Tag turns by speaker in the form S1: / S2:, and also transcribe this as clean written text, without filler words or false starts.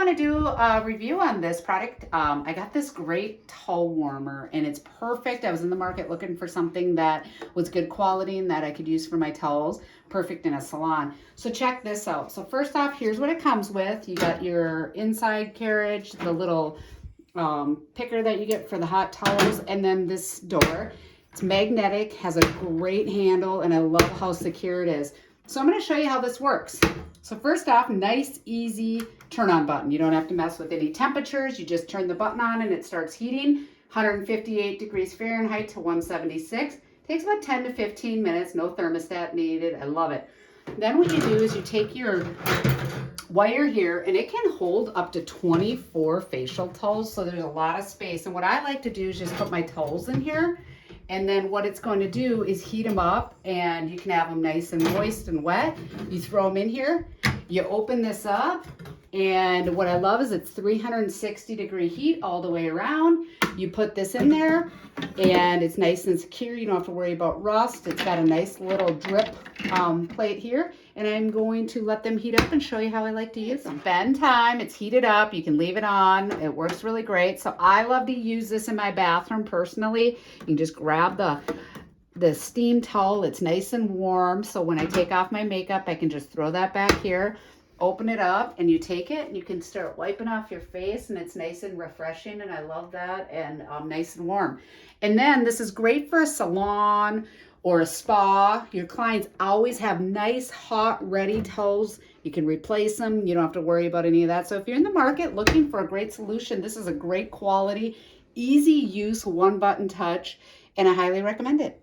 S1: want to do a review on this product. I got this great towel warmer and it's perfect. I was in the market looking for something that was good quality and that I could use for my towels. Perfect in a salon. So check this out. So first off, here's what it comes with. You got your inside carriage, the little picker that you get for the hot towels, and then this door. It's magnetic, has a great handle, and I love how secure it is. So I'm going to show you how this works. So first off, nice, easy turn on button. You don't have to mess with any temperatures. You just turn the button on and it starts heating. 158 degrees Fahrenheit to 176. Takes about 10 to 15 minutes. No thermostat needed. I love it. Then what you do is you take your wire here, and it can hold up to 24 facial towels, so there's a lot of space. And what I like to do is just put my towels in here, and then what it's going to do is heat them up, and you can have them nice and moist and wet. You throw them in here, you open this up, and what I love is it's 360-degree heat all the way around. You put this in there, and it's nice and secure. You don't have to worry about rust. It's got a nice little drip plate here, and I'm going to let them heat up and show you how I like to use them. Spend time. It's heated up. You can leave it on. It works really great. So I love to use this in my bathroom personally. You can just grab the steam towel. It's nice and warm, so when I take off my makeup, I can just throw that back here, open it up, and you take it and you can start wiping off your face, and it's nice and refreshing, and I love that, and nice and warm. And then this is great for a salon or a spa. Your clients always have nice, hot, ready towels. You can replace them. You don't have to worry about any of that. So if you're in the market looking for a great solution, this is a great quality, easy use, one button touch, and I highly recommend it.